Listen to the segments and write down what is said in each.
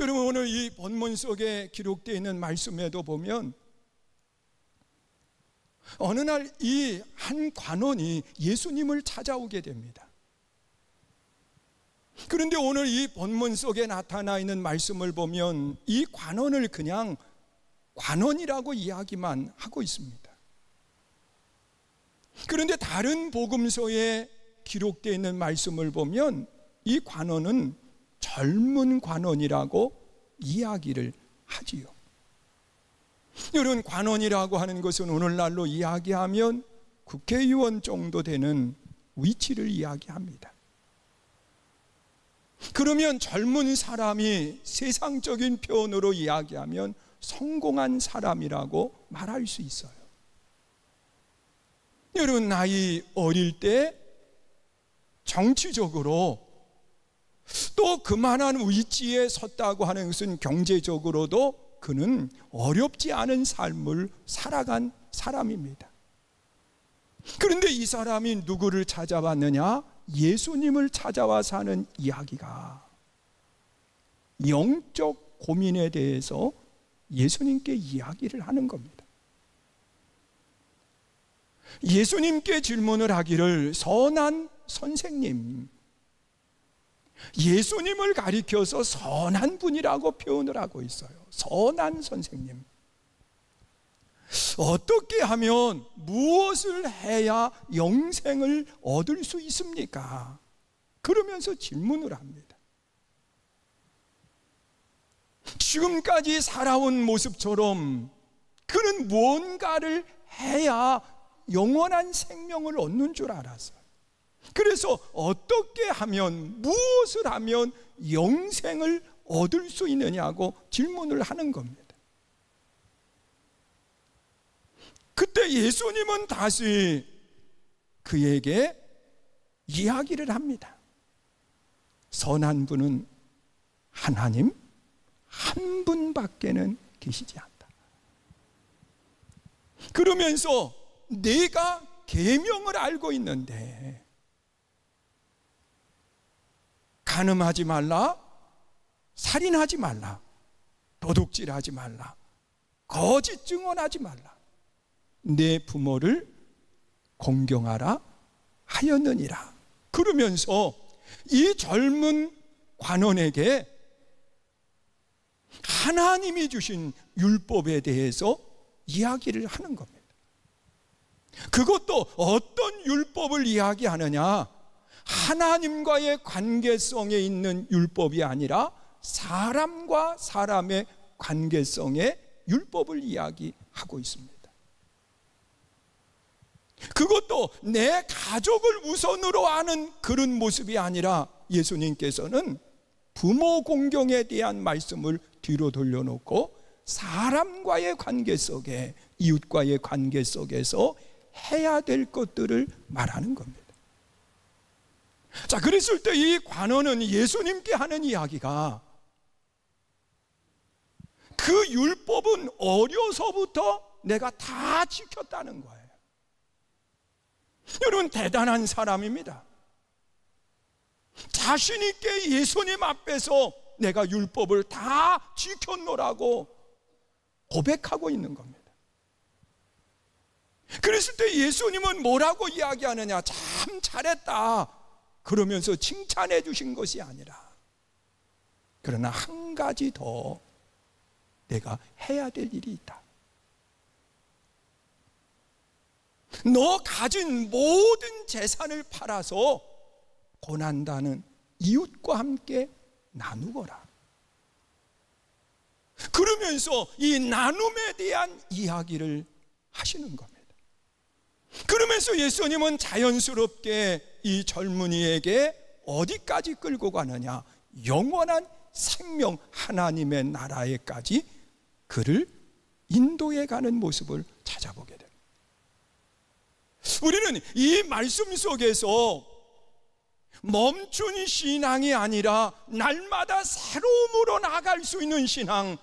여러분, 오늘 이 본문 속에 기록되어 있는 말씀에도 보면 어느 날 이 한 관원이 예수님을 찾아오게 됩니다. 그런데 오늘 이 본문 속에 나타나 있는 말씀을 보면 이 관원을 그냥 관원이라고 이야기만 하고 있습니다. 그런데 다른 복음서에 기록되어 있는 말씀을 보면 이 관원은 젊은 관원이라고 이야기를 하지요. 여러분, 관원이라고 하는 것은 오늘날로 이야기하면 국회의원 정도 되는 위치를 이야기합니다. 그러면 젊은 사람이 세상적인 표현으로 이야기하면 성공한 사람이라고 말할 수 있어요. 여러분, 나이 어릴 때 정치적으로 또 그만한 위치에 섰다고 하는 것은 경제적으로도 그는 어렵지 않은 삶을 살아간 사람입니다. 그런데 이 사람이 누구를 찾아왔느냐? 예수님을 찾아와서 하는 이야기가 영적 고민에 대해서 예수님께 이야기를 하는 겁니다. 예수님께 질문을 하기를, 선한 선생님, 예수님을 가리켜서 선한 분이라고 표현을 하고 있어요. 선한 선생님, 어떻게 하면 무엇을 해야 영생을 얻을 수 있습니까? 그러면서 질문을 합니다. 지금까지 살아온 모습처럼 그는 무언가를 해야 영원한 생명을 얻는 줄 알았어요. 그래서 어떻게 하면, 무엇을 하면 영생을 얻을 수 있느냐고 질문을 하는 겁니다. 그때 예수님은 다시 그에게 이야기를 합니다. 선한 분은 하나님 한 분밖에는 계시지 않다. 그러면서 내가 계명을 알고 있는데, 간음하지 말라, 살인하지 말라, 도둑질하지 말라, 거짓 증언하지 말라, 내 부모를 공경하라 하였느니라. 그러면서 이 젊은 관원에게 하나님이 주신 율법에 대해서 이야기를 하는 겁니다. 그것도 어떤 율법을 이야기하느냐? 하나님과의 관계성에 있는 율법이 아니라 사람과 사람의 관계성의 율법을 이야기하고 있습니다. 그것도 내 가족을 우선으로 하는 그런 모습이 아니라 예수님께서는 부모 공경에 대한 말씀을 뒤로 돌려놓고 사람과의 관계 속에, 이웃과의 관계 속에서 해야 될 것들을 말하는 겁니다. 자, 그랬을 때 이 관원은 예수님께 하는 이야기가, 그 율법은 어려서부터 내가 다 지켰다는 거예요. 여러분, 대단한 사람입니다. 자신 있게 예수님 앞에서 내가 율법을 다 지켰노라고 고백하고 있는 겁니다. 그랬을 때 예수님은 뭐라고 이야기하느냐? 참 잘했다, 그러면서 칭찬해 주신 것이 아니라, 그러나 한 가지 더 내가 해야 될 일이 있다. 너 가진 모든 재산을 팔아서 고난당하는 이웃과 함께 나누거라. 그러면서 이 나눔에 대한 이야기를 하시는 겁니다. 그러면서 예수님은 자연스럽게 이 젊은이에게 어디까지 끌고 가느냐? 영원한 생명, 하나님의 나라에까지 그를 인도해 가는 모습을 찾아보게 됩니다. 우리는 이 말씀 속에서 멈춘 신앙이 아니라 날마다 새로움으로 나아갈 수 있는 신앙,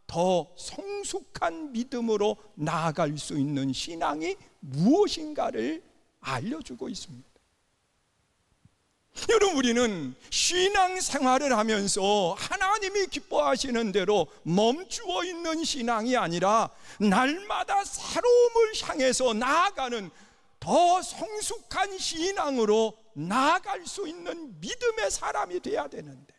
더 성숙한 믿음으로 나아갈 수 있는 신앙이 무엇인가를 알려주고 있습니다. 여러분, 우리는 신앙생활을 하면서 하나님이 기뻐하시는 대로 멈추어 있는 신앙이 아니라 날마다 새로움을 향해서 나아가는 더 성숙한 신앙으로 나아갈 수 있는 믿음의 사람이 되어야 되는데,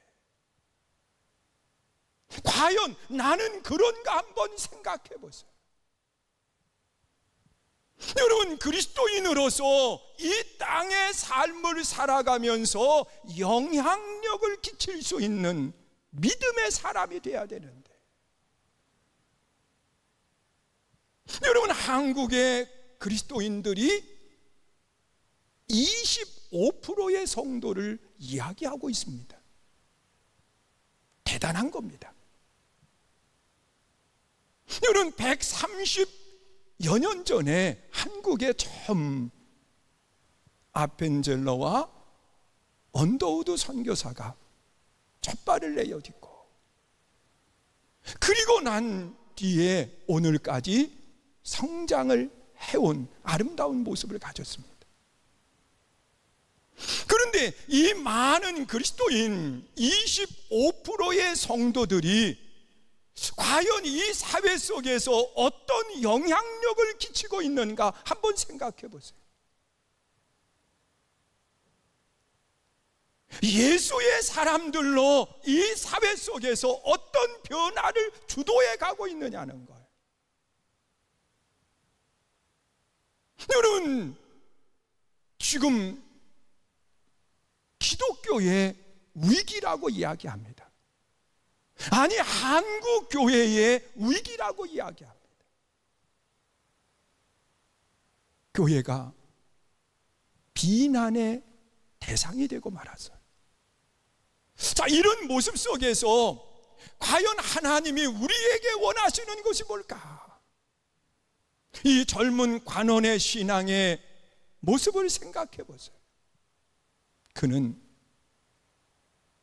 과연 나는 그런가 한번 생각해 보세요. 여러분, 그리스도인으로서 이 땅의 삶을 살아가면서 영향력을 끼칠 수 있는 믿음의 사람이 되어야 되는데, 여러분, 한국의 그리스도인들이 25%의 성도를 이야기하고 있습니다. 대단한 겁니다. 여러분, 130여 년 전에 한국에 처음 아펜젤러와 언더우드 선교사가 첫발을 내어딛고, 그리고 난 뒤에 오늘까지 성장을 해온 아름다운 모습을 가졌습니다. 그런데 이 많은 그리스도인 25%의 성도들이 과연 이 사회 속에서 어떤 영향력을 끼치고 있는가 한번 생각해 보세요. 예수의 사람들로 이 사회 속에서 어떤 변화를 주도해 가고 있느냐는 거예요. 여러분, 지금 기독교의 위기라고 이야기합니다. 아니, 한국 교회의 위기라고 이야기합니다. 교회가 비난의 대상이 되고 말았어요. 자, 이런 모습 속에서 과연 하나님이 우리에게 원하시는 것이 뭘까? 이 젊은 관원의 신앙의 모습을 생각해 보세요. 그는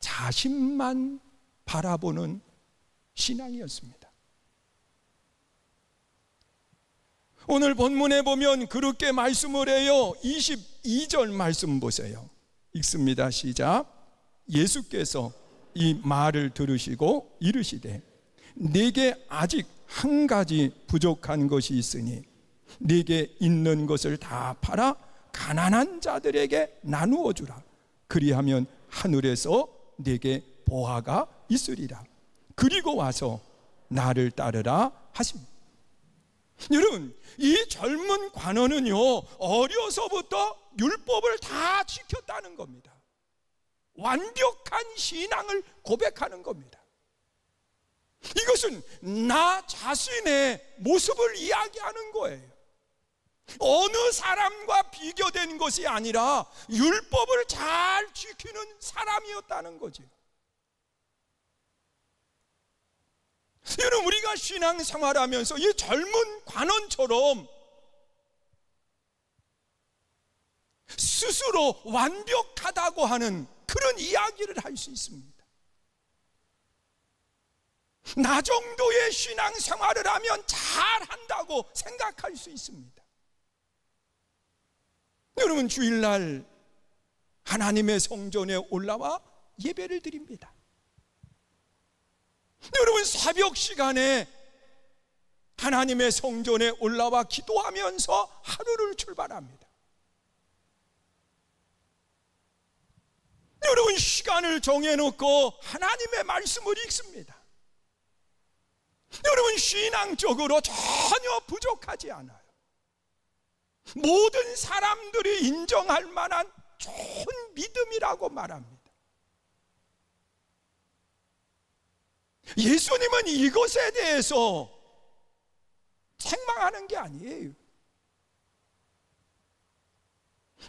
자신만 바라보는 신앙이었습니다. 오늘 본문에 보면 그렇게 말씀을 해요. 22절 말씀 보세요. 읽습니다. 시작. 예수께서 이 말을 들으시고 이르시되, 네게 아직 한 가지 부족한 것이 있으니 네게 있는 것을 다 팔아 가난한 자들에게 나누어 주라. 그리하면 하늘에서 네게 보화가 있으리라. 그리고 와서 나를 따르라 하십니다. 여러분, 이 젊은 관원은요, 어려서부터 율법을 다 지켰다는 겁니다. 완벽한 신앙을 고백하는 겁니다. 이것은 나 자신의 모습을 이야기하는 거예요. 어느 사람과 비교된 것이 아니라 율법을 잘 지키는 사람이었다는 거죠. 여러분, 우리가 신앙생활하면서 이 젊은 관원처럼 스스로 완벽하다고 하는 그런 이야기를 할 수 있습니다. 나 정도의 신앙생활을 하면 잘한다고 생각할 수 있습니다. 여러분, 주일날 하나님의 성전에 올라와 예배를 드립니다. 여러분, 새벽 시간에 하나님의 성전에 올라와 기도하면서 하루를 출발합니다. 여러분, 시간을 정해놓고 하나님의 말씀을 읽습니다. 여러분, 신앙적으로 전혀 부족하지 않아요. 모든 사람들이 인정할 만한 좋은 믿음이라고 말합니다. 예수님은 이것에 대해서 책망하는 게 아니에요.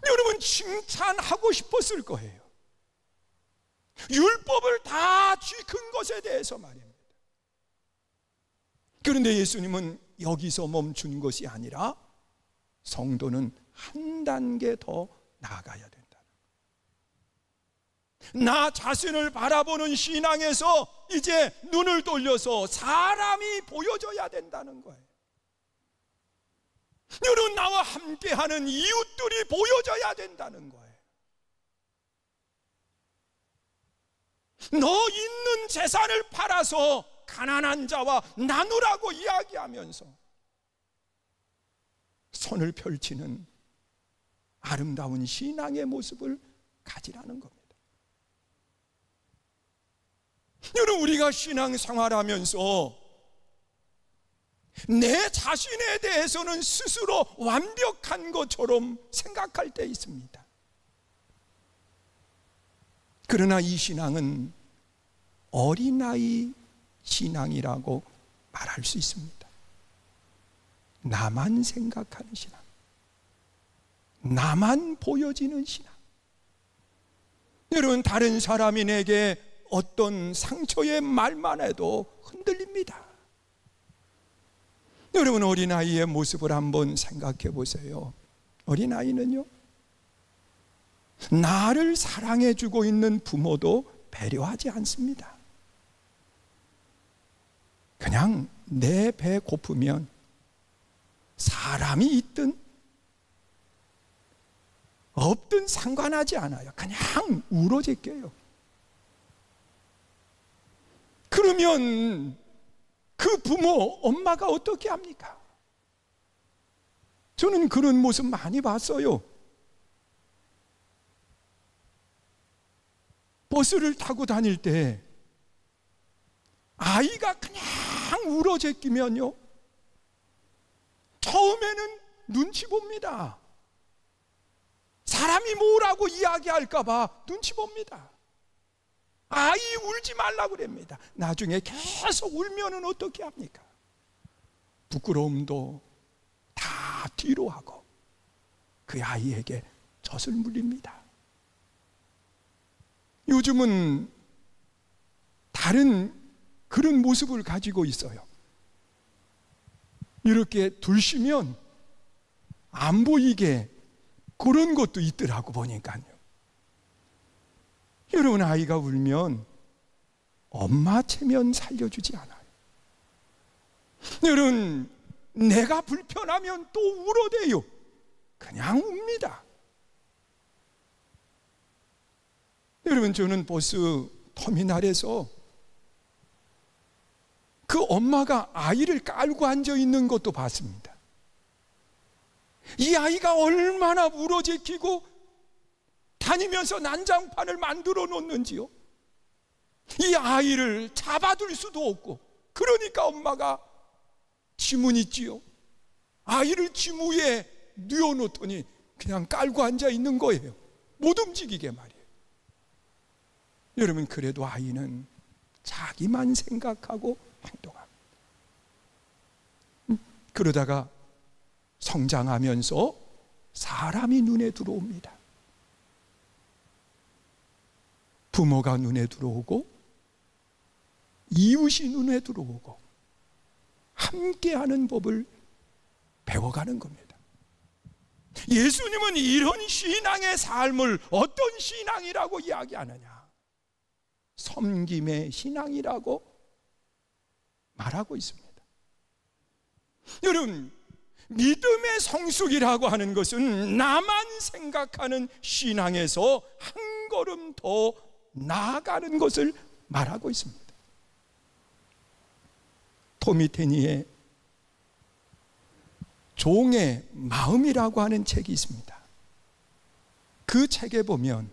여러분, 칭찬하고 싶었을 거예요. 율법을 다 지킨 것에 대해서 말입니다. 그런데 예수님은 여기서 멈춘 것이 아니라 성도는 한 단계 더 나아가야 된다. 나 자신을 바라보는 신앙에서 이제 눈을 돌려서 사람이 보여져야 된다는 거예요. 여러분, 나와 함께하는 이웃들이 보여져야 된다는 거예요. 너 있는 재산을 팔아서 가난한 자와 나누라고 이야기하면서 손을 펼치는 아름다운 신앙의 모습을 가지라는 겁니다. 여러분, 우리가 신앙생활하면서 내 자신에 대해서는 스스로 완벽한 것처럼 생각할 때 있습니다. 그러나 이 신앙은 어린아이 신앙이라고 말할 수 있습니다. 나만 생각하는 신앙, 나만 보여지는 신앙. 여러분, 다른 사람이 내게 어떤 상처의 말만 해도 흔들립니다. 여러분, 어린아이의 모습을 한번 생각해 보세요. 어린아이는요, 나를 사랑해주고 있는 부모도 배려하지 않습니다. 그냥 내 배 고프면 사람이 있든 없든 상관하지 않아요. 그냥 울어제껴요. 그러면 그 부모, 엄마가 어떻게 합니까? 저는 그런 모습 많이 봤어요. 버스를 타고 다닐 때 아이가 그냥 울어제끼면요, 처음에는 눈치 봅니다. 사람이 뭐라고 이야기할까봐 눈치 봅니다. 아이 울지 말라고 그럽니다. 나중에 계속 울면은 어떻게 합니까? 부끄러움도 다 뒤로 하고 그 아이에게 젖을 물립니다. 요즘은 다른 그런 모습을 가지고 있어요. 이렇게 둘 쉬면 안 보이게 그런 것도 있더라고 보니까요. 여러분, 아이가 울면 엄마 체면 살려주지 않아요. 여러분, 내가 불편하면 또 울어대요. 그냥 웁니다. 여러분, 저는 버스 터미널에서 그 엄마가 아이를 깔고 앉아 있는 것도 봤습니다. 이 아이가 얼마나 울어제끼고 다니면서 난장판을 만들어 놓는지요. 이 아이를 잡아둘 수도 없고, 그러니까 엄마가 지문 있지요. 아이를 지문 위에 뉘어놓더니 그냥 깔고 앉아 있는 거예요. 못 움직이게 말이에요. 여러분, 그래도 아이는 자기만 생각하고 행동합니다. 그러다가 성장하면서 사람이 눈에 들어옵니다. 부모가 눈에 들어오고 이웃이 눈에 들어오고 함께하는 법을 배워가는 겁니다. 예수님은 이런 신앙의 삶을 어떤 신앙이라고 이야기하느냐? 섬김의 신앙이라고 말하고 있습니다. 여러분, 믿음의 성숙이라고 하는 것은 나만 생각하는 신앙에서 한 걸음 더 나아가는 것을 말하고 있습니다. 토미 테니의 종의 마음이라고 하는 책이 있습니다. 그 책에 보면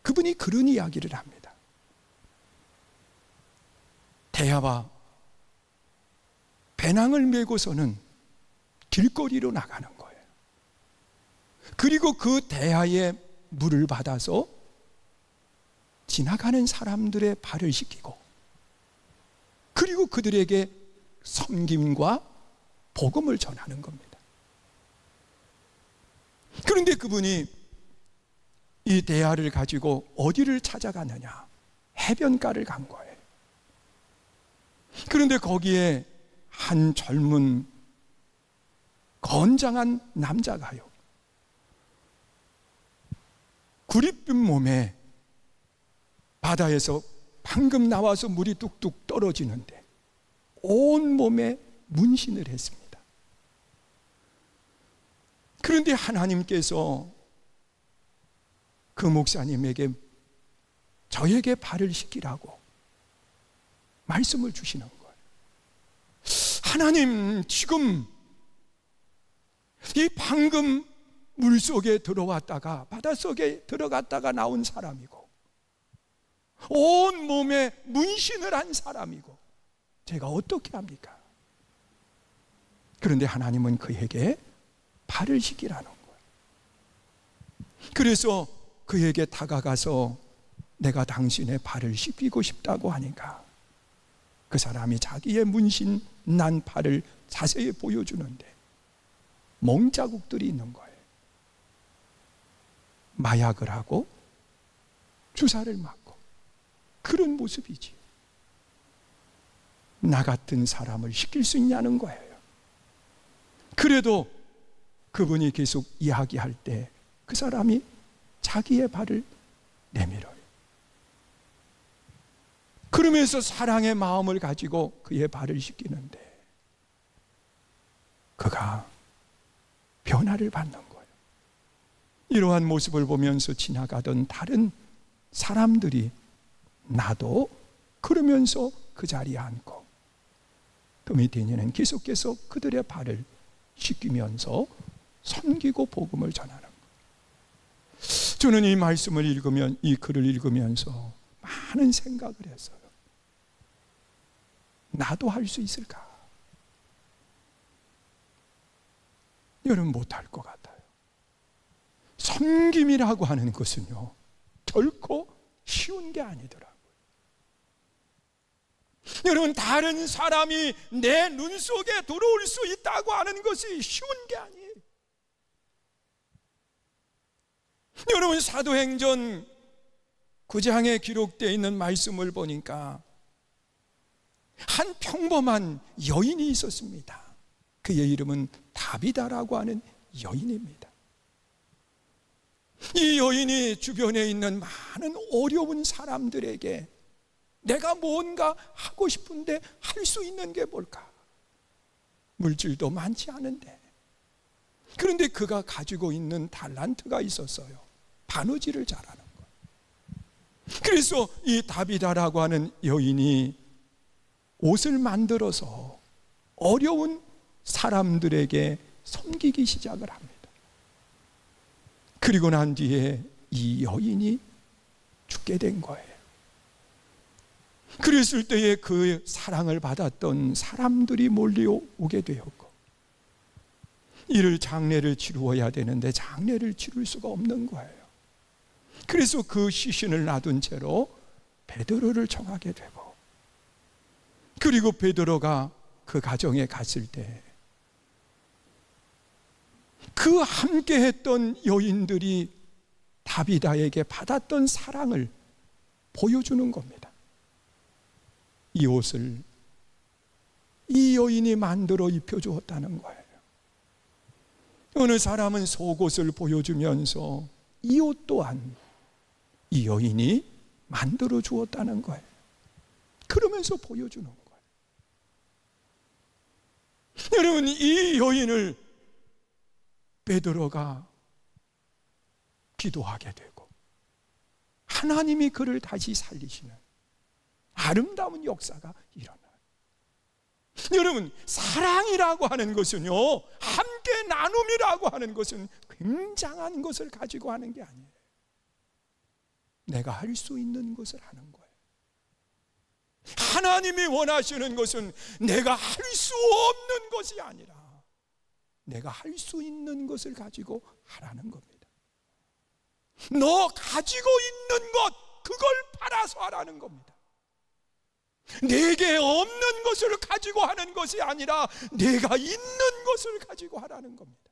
그분이 그런 이야기를 합니다. 대야와 배낭을 메고서는 길거리로 나가는 거예요. 그리고 그 대야에 물을 받아서 지나가는 사람들의 발을 씻기고, 그리고 그들에게 섬김과 복음을 전하는 겁니다. 그런데 그분이 이 대야를 가지고 어디를 찾아가느냐? 해변가를 간 거예요. 그런데 거기에 한 젊은 건장한 남자가요, 구릿빛 몸에 바다에서 방금 나와서 물이 뚝뚝 떨어지는데 온 몸에 문신을 했습니다. 그런데 하나님께서 그 목사님에게 저에게 발을 씻기라고 말씀을 주시는 거예요. 하나님, 지금 이 방금 물속에 들어왔다가 바닷속에 들어갔다가 나온 사람이고 온 몸에 문신을 한 사람이고 제가 어떻게 합니까? 그런데 하나님은 그에게 발을 씻기라는 거예요. 그래서 그에게 다가가서 내가 당신의 발을 씻기고 싶다고 하니까 그 사람이 자기의 문신 난 발을 자세히 보여주는데 멍자국들이 있는 거예요. 마약을 하고 주사를 맞고 그런 모습이지. 나 같은 사람을 시킬 수 있냐는 거예요. 그래도 그분이 계속 이야기할 때 그 사람이 자기의 발을 내밀어요. 그러면서 사랑의 마음을 가지고 그의 발을 씻기는데 그가 변화를 받는 거예요. 이러한 모습을 보면서 지나가던 다른 사람들이 나도 그러면서 그 자리에 앉고 도미테니는 계속해서 그들의 발을 씻기면서 섬기고 복음을 전하는 거예요. 저는 이 말씀을 읽으면, 이 글을 읽으면서 많은 생각을 했어요. 나도 할 수 있을까? 여러분 못할 것 같아요. 섬김이라고 하는 것은요 결코 쉬운 게 아니더라고요. 여러분 다른 사람이 내 눈 속에 들어올 수 있다고 하는 것이 쉬운 게 아니에요. 여러분 사도행전 9장에 기록되어 있는 말씀을 보니까 한 평범한 여인이 있었습니다. 그의 이름은 다비다라고 하는 여인입니다. 이 여인이 주변에 있는 많은 어려운 사람들에게 내가 뭔가 하고 싶은데 할 수 있는 게 뭘까? 물질도 많지 않은데. 그런데 그가 가지고 있는 달란트가 있었어요. 바느질을 잘하는 것. 그래서 이 다비다라고 하는 여인이 옷을 만들어서 어려운 사람들에게 섬기기 시작을 합니다. 그리고 난 뒤에 이 여인이 죽게 된 거예요. 그랬을 때에 그 사랑을 받았던 사람들이 몰려오게 되었고 이를 장례를 치루어야 되는데 장례를 치룰 수가 없는 거예요. 그래서 그 시신을 놔둔 채로 베드로를 청하게 되고 그리고 베드로가 그 가정에 갔을 때 그 함께 했던 여인들이 다비다에게 받았던 사랑을 보여주는 겁니다. 이 옷을 이 여인이 만들어 입혀주었다는 거예요. 어느 사람은 속옷을 보여주면서 이 옷 또한 이 여인이 만들어 주었다는 거예요. 그러면서 보여주는 거예요. 여러분 이 여인을 베드로가 기도하게 되고 하나님이 그를 다시 살리시는 아름다운 역사가 일어나요. 여러분 사랑이라고 하는 것은요 함께 나눔이라고 하는 것은 굉장한 것을 가지고 하는 게 아니에요. 내가 할 수 있는 것을 하는 거예요. 하나님이 원하시는 것은 내가 할 수 없는 것이 아니라 내가 할 수 있는 것을 가지고 하라는 겁니다. 너 가지고 있는 것 그걸 팔아서 하라는 겁니다. 내게 없는 것을 가지고 하는 것이 아니라 내가 있는 것을 가지고 하라는 겁니다.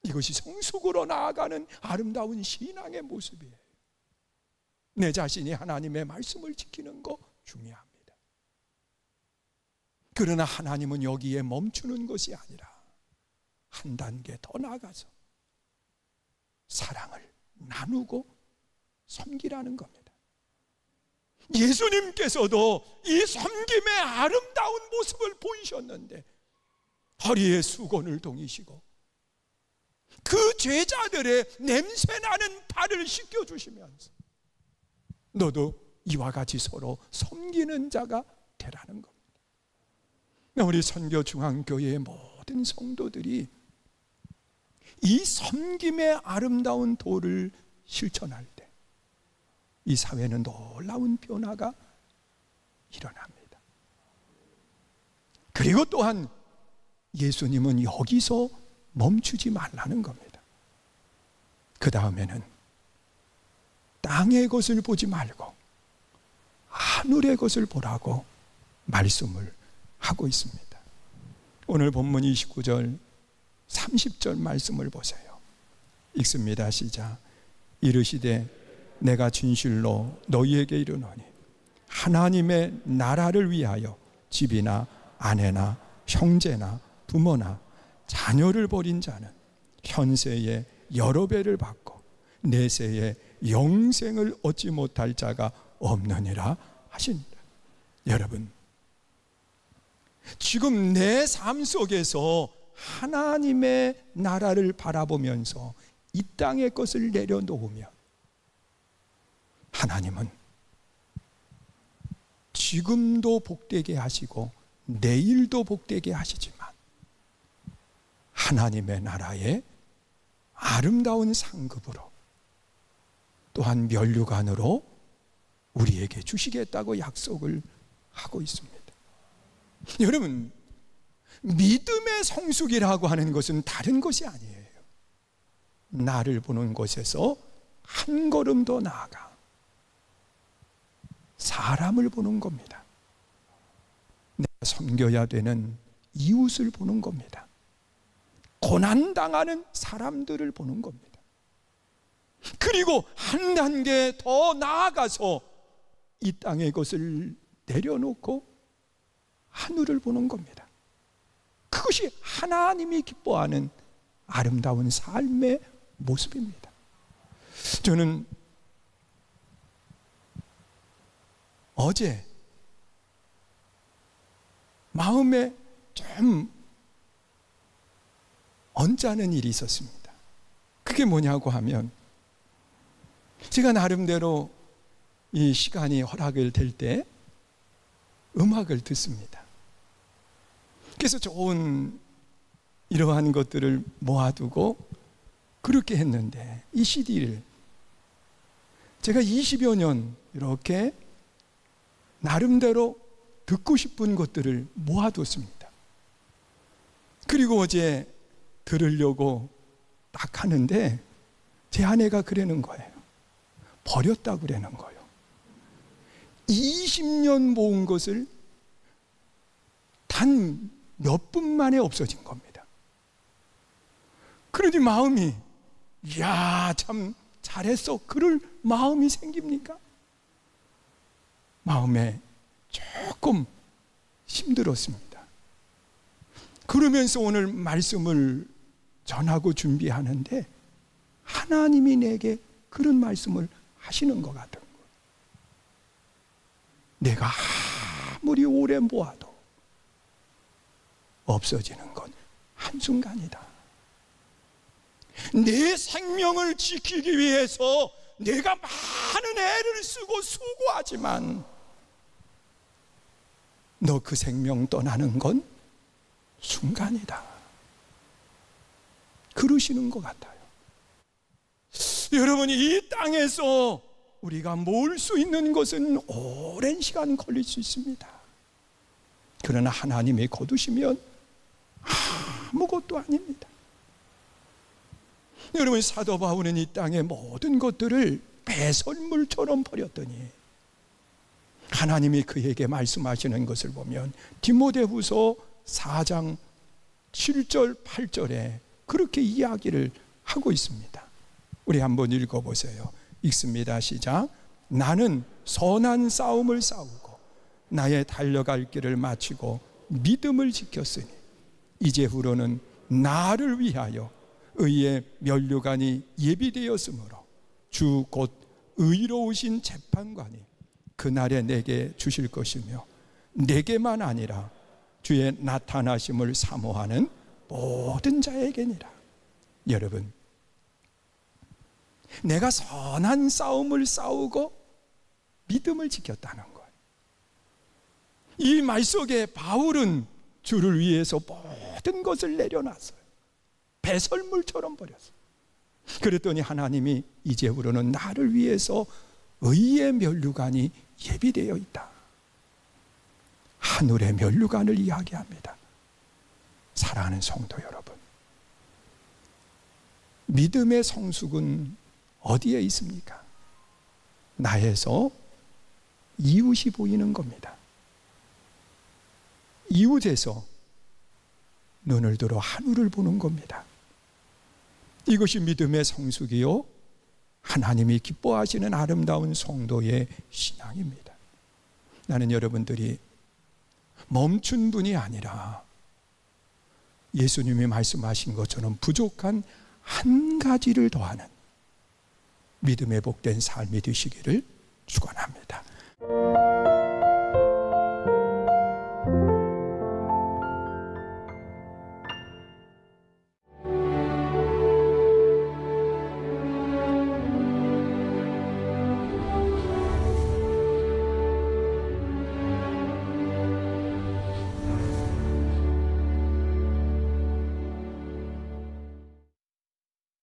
이것이 성숙으로 나아가는 아름다운 신앙의 모습이에요. 내 자신이 하나님의 말씀을 지키는 거 중요합니다. 그러나 하나님은 여기에 멈추는 것이 아니라 한 단계 더 나아가서 사랑을 나누고 섬기라는 겁니다. 예수님께서도 이 섬김의 아름다운 모습을 보이셨는데 허리에 수건을 동이시고 그 제자들의 냄새나는 발을 씻겨주시면서 너도 이와 같이 서로 섬기는 자가 되라는 겁니다. 우리 선교중앙교회의 모든 성도들이 이 섬김의 아름다운 도를 실천할 때 이 사회는 놀라운 변화가 일어납니다. 그리고 또한 예수님은 여기서 멈추지 말라는 겁니다. 그 다음에는 땅의 것을 보지 말고 하늘의 것을 보라고 말씀을 하고 있습니다. 오늘 본문 29절 30절 말씀을 보세요. 읽습니다. 시작. 이르시되 내가 진실로 너희에게 이르노니 하나님의 나라를 위하여 집이나 아내나 형제나 부모나 자녀를 버린 자는 현세에 여러 배를 받고 내세에 영생을 얻지 못할 자가 없느니라 하시니라. 여러분, 지금 내 삶 속에서 하나님의 나라를 바라보면서 이 땅의 것을 내려놓으면 하나님은 지금도 복되게 하시고 내일도 복되게 하시지만 하나님의 나라의 아름다운 상급으로 또한 면류관으로 우리에게 주시겠다고 약속을 하고 있습니다. 여러분, 믿음의 성숙이라고 하는 것은 다른 것이 아니에요. 나를 보는 곳에서 한 걸음 더 나아가 사람을 보는 겁니다. 내가 섬겨야 되는 이웃을 보는 겁니다. 고난당하는 사람들을 보는 겁니다. 그리고 한 단계 더 나아가서 이 땅의 것을 내려놓고 하늘을 보는 겁니다. 그것이 하나님이 기뻐하는 아름다운 삶의 모습입니다. 저는 어제 마음에 좀 언짢은 일이 있었습니다. 그게 뭐냐고 하면 제가 나름대로 이 시간이 허락을 될 때 음악을 듣습니다. 그래서 좋은 이러한 것들을 모아두고 그렇게 했는데 이 CD를 제가 20여 년 이렇게 나름대로 듣고 싶은 것들을 모아뒀습니다. 그리고 어제 들으려고 딱 하는데 제 아내가 그러는 거예요. 버렸다고 그러는 거예요. 20년 모은 것을 단 몇 분 만에 없어진 겁니다. 그러니 마음이 이야 참 잘했어 그럴 마음이 생깁니까? 마음에 조금 힘들었습니다. 그러면서 오늘 말씀을 전하고 준비하는데 하나님이 내게 그런 말씀을 하시는 것 같은 거예요. 내가 아무리 오래 모아도 없어지는 건 한순간이다. 내 생명을 지키기 위해서 내가 많은 애를 쓰고 수고하지만 너 그 생명 떠나는 건 순간이다. 그러시는 것 같아요. 여러분이 이 땅에서 우리가 모을 수 있는 것은 오랜 시간 걸릴 수 있습니다. 그러나 하나님이 거두시면 아무것도 아닙니다. 여러분, 사도 바울은 이 땅의 모든 것들을 배설물처럼 버렸더니 하나님이 그에게 말씀하시는 것을 보면 디모데후서 4장 7절 8절에 그렇게 이야기를 하고 있습니다. 우리 한번 읽어보세요. 읽습니다. 시작. 나는 선한 싸움을 싸우고 나의 달려갈 길을 마치고 믿음을 지켰으니 이제후로는 나를 위하여 의의 면류관이 예비되었으므로 주 곧 의로우신 재판관이 그날에 내게 주실 것이며 내게만 아니라 주의 나타나심을 사모하는 모든 자에게니라. 여러분, 내가 선한 싸움을 싸우고 믿음을 지켰다는 거예요. 이 말 속에 바울은 주를 위해서 모든 것을 내려놨어요. 배설물처럼 버렸어요. 그랬더니 하나님이 이제부로는 나를 위해서 의의 면류관이 예비되어 있다. 하늘의 면류관을 이야기합니다. 사랑하는 성도 여러분, 믿음의 성숙은 어디에 있습니까? 나에서 이웃이 보이는 겁니다. 이웃에서 눈을 들어 하늘을 보는 겁니다. 이것이 믿음의 성숙이요, 하나님이 기뻐하시는 아름다운 성도의 신앙입니다. 나는 여러분들이 멈춘 분이 아니라 예수님이 말씀하신 것처럼 부족한 한 가지를 더하는 믿음의 복된 삶이 되시기를 축원합니다.